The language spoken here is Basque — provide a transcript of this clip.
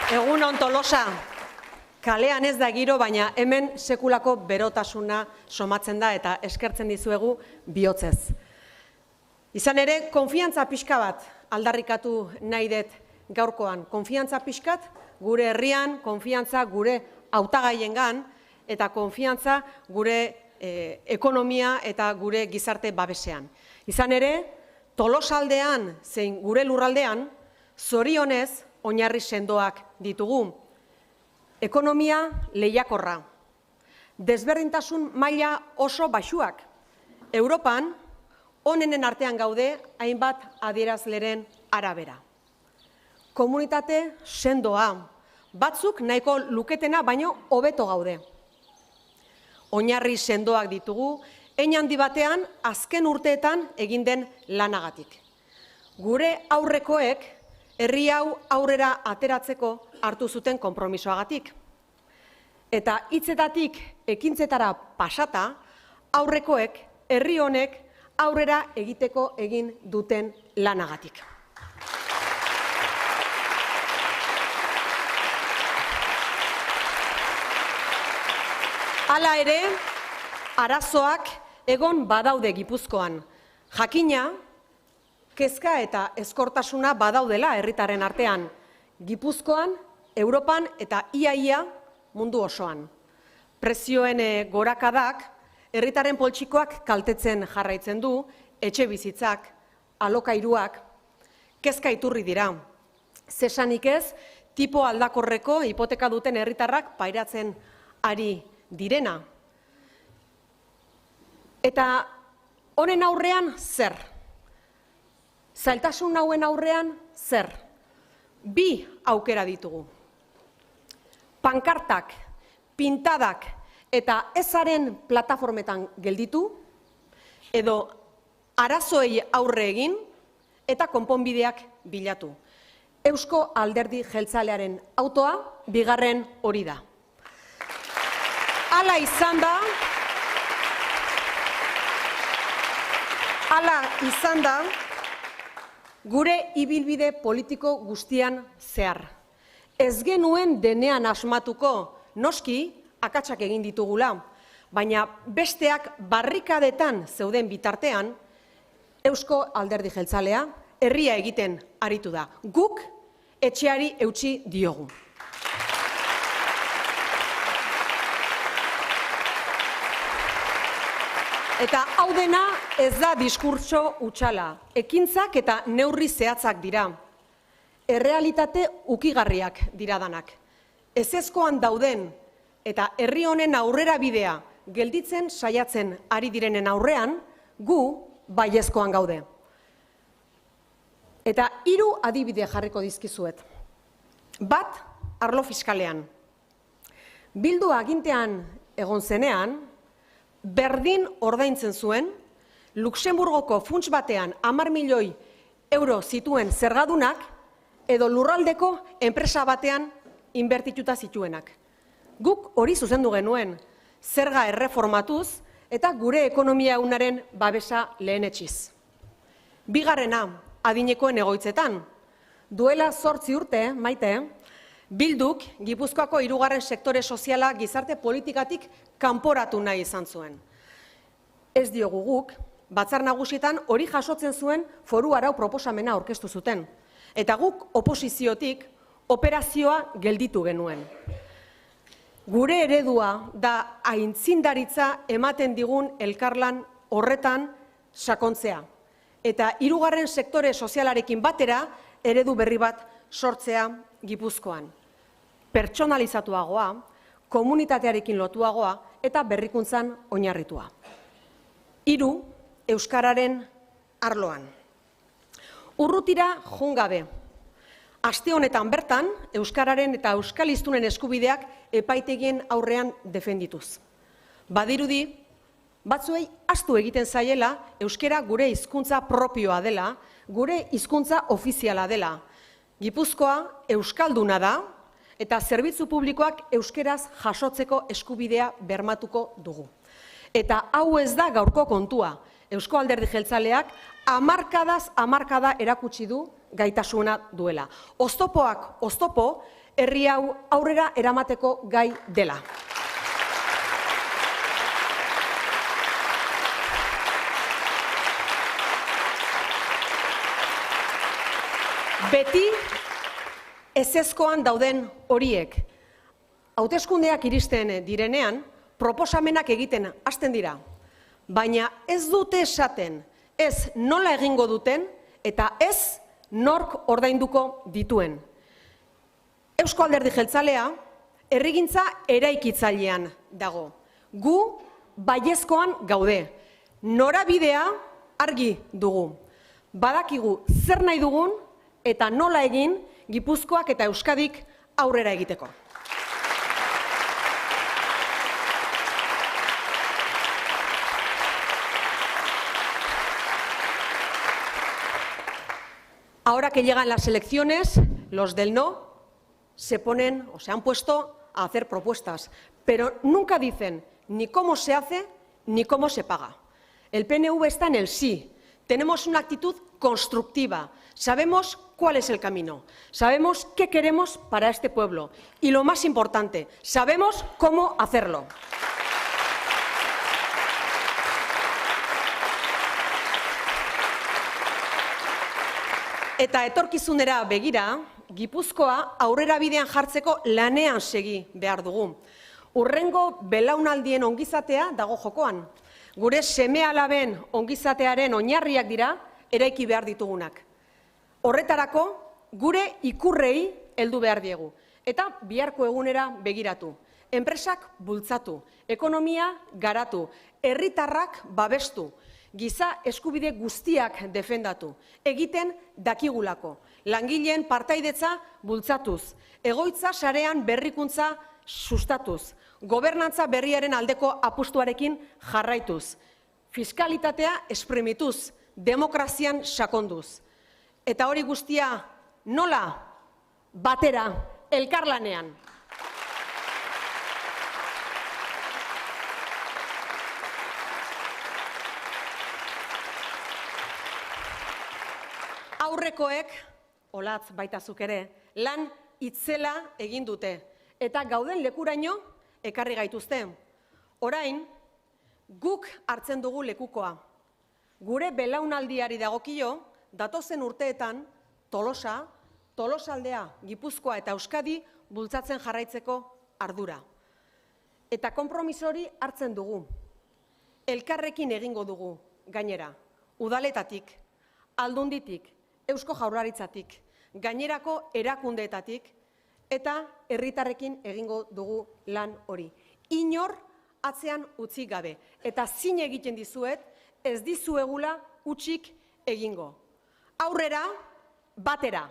Egun on Tolosa, kalean ez da giro, baina hemen sekulako berotasuna somatzen da eta eskertzen dizuegu bihotzez. Izan ere, konfiantza pixka bat aldarrikatu nahi dut gaurkoan. Konfiantza pixkat gure herrian, konfiantza gure hautagaiengan eta konfiantza gure ekonomia eta gure gizarte babesean. Izan ere, Tolosaldean zein gure lurraldean, zorionez oinarri sendoak ditugu. Ekonomia lehiakorra, desberdintasun maila oso baxuak. Europan, onenen artean gaude hainbat adierazleren arabera. Komunitate sendoa, batzuk nahiko luketena baino hobeto gaude. Oinarri sendoak ditugu, hein handi batean azken urteetan egin den lanagatik. Gure aurrekoek herri hau aurrera ateratzeko hartu zuten konpromisoagatik. Eta hitzetatik ekintzetara pasata, aurrekoek herri honek aurrera egiteko egin duten lanagatik. Hala ere, arazoak egon badaude Gipuzkoan. Jakina, kezka eta ezkortasuna badaudela herritarren artean. Gipuzkoan, Europan eta ia mundu osoan. Prezioen gorakadak, herritarren poltsikoak kaltetzen jarraitzen du, etxe bizitzak, alokairuak, kezka iturri dira. Zesanik ez, tipo aldakorreko hipoteka duten herritarrak pairatzen ari direna. Eta honen aurrean zer? Zailtasun hauen aurrean zer? Bi aukera ditugu. Pankartak, pintadak eta ezaren plataformetan gelditu, edo arazoei aurre egin eta konponbideak bilatu. Eusko Alderdi Jeltzalearen autoa bigarren hori da. Hala izan da, gure ibilbide politiko guztian zehar. Ez genuen denean asmatuko, noski, akatsak egin ditugula, baina besteak barrikadetan zeuden bitartean, Eusko Alderdi Jeltzalea herria egiten aritu da. Guk etxeari eutsi diogu. Eta hau dena ez da diskurtso hutsala, ekintzak eta neurri zehatzak dira. Errealitate ukigarriak dira danak. Ezezkoan dauden eta herri honen aurrera bidea gelditzen saiatzen ari direnen aurrean, gu baiezkoan gaude. Eta 3 adibide jarriko dizkizuet. Bat, arlo fiskalean. Bildu agintean egon zenean, berdin ordaintzen zuen, Luxemburgoko funts batean 10 milioi euro zituen zergadunak, edo lurraldeko enpresa batean inbertituta zituenak. Guk hori zuzendu genuen, zerga erreformatuz eta gure ekonomia ehunaren babesa lehenetsiz. Bigarrena, adinekoen egoitzetan. Duela 8 urte, Maite, Bilduk Gipuzkoako 3. sektore soziala gizarte politikatik kanporatu nahi izan zuen. Ez diogu guk, Batzar Nagusietan hori jasotzen zuen foru arau proposamena aurkeztu zuten. Eta guk oposiziotik operazioa gelditu genuen. Gure eredua da aintzindaritza ematen digun elkarlan horretan sakontzea. Eta 3. sektore sozialarekin batera eredu berri bat sortzea Gipuzkoan. Pertsonalizatuagoa, komunitatearekin lotuagoa eta berrikuntzan oinarritua. 3. Euskararen arloan. Urrutira joan-gabe. Aste honetan bertan, euskararen eta euskaliztunen eskubideak epaitegien aurrean defendituz. Badirudi, batzuei ahaztu egiten zaiela euskara gure hizkuntza propioa dela, gure hizkuntza ofiziala dela. Gipuzkoa euskalduna da eta zerbitzu publikoak euskaraz jasotzeko eskubidea bermatuko dugu. Eta hau ez da gaurko kontua. Eusko Alderdi Jeltzaleak hamarkada erakutsi du gaitasuna duela. Oztopoak oztopo herri hau aurrera eramateko gai dela. Beti ezezkoan dauden horiek, hauteskundeak iristen direnean, proposamenak egiten hasten dira, baina ez dute esaten, ez nola egingo duten eta ez nork ordainduko dituen. Eusko Alderdi Jeltzalea herrigintza eraikitzailean dago. Gu baiezkoan gaude. Norabidea argi dugu. Badakigu zer nahi dugun eta nola egin Gipuzkoak eta Euskadik aurrera egiteko. Ahora que llegan las elecciones, los del no se ponen o se han puesto a hacer propuestas, pero nunca dicen ni cómo se hace ni cómo se paga. El PNV está en el sí. Tenemos una actitud constructiva. Sabemos cuál es el camino. Sabemos qué queremos para este pueblo. Y lo más importante, sabemos cómo hacerlo. Eta etorkizunera begira, Gipuzkoa aurrera bidean jartzeko lanean segi behar dugu. Hurrengo belaunaldien ongizatea dago jokoan. Gure seme-alaben ongizatearen oinarriak dira eraiki behar ditugunak. Horretarako, gure ikurrei heldu behar diegu. Eta biharko egunera begiratu. Enpresak bultzatu, ekonomia garatu, herritarrak babestu, giza eskubide guztiak defendatu, egiten dakigulako, langileen partaidetza bultzatuz, egoitza sarean berrikuntza sustatuz, gobernantza berriaren aldeko apustuarekin jarraituz, fiskalitatea esprimituz, demokrazian sakonduz. Eta hori guztia nola? Batera, elkarlanean. Aurrekoek, olatz baitazuk ere, lan itzela egin dute, eta gauden lekuraino ekarri gaituzte. Orain, guk hartzen dugu lekukoa. Gure belaunaldiari dagokio, datozen urteetan Tolosa, Tolosaldea, Gipuzkoa eta Euskadi bultzatzen jarraitzeko ardura. Eta konpromisori hartzen dugu. Elkarrekin egingo dugu, gainera, udaletatik, aldunditik, Eusko Jaurlaritzatik, gainerako erakundeetatik, eta herritarrekin egingo dugu lan hori. Inor atzean utzi gabe, eta zin egiten dizuet, ez dizuegula utzik egingo. Aurrera, batera.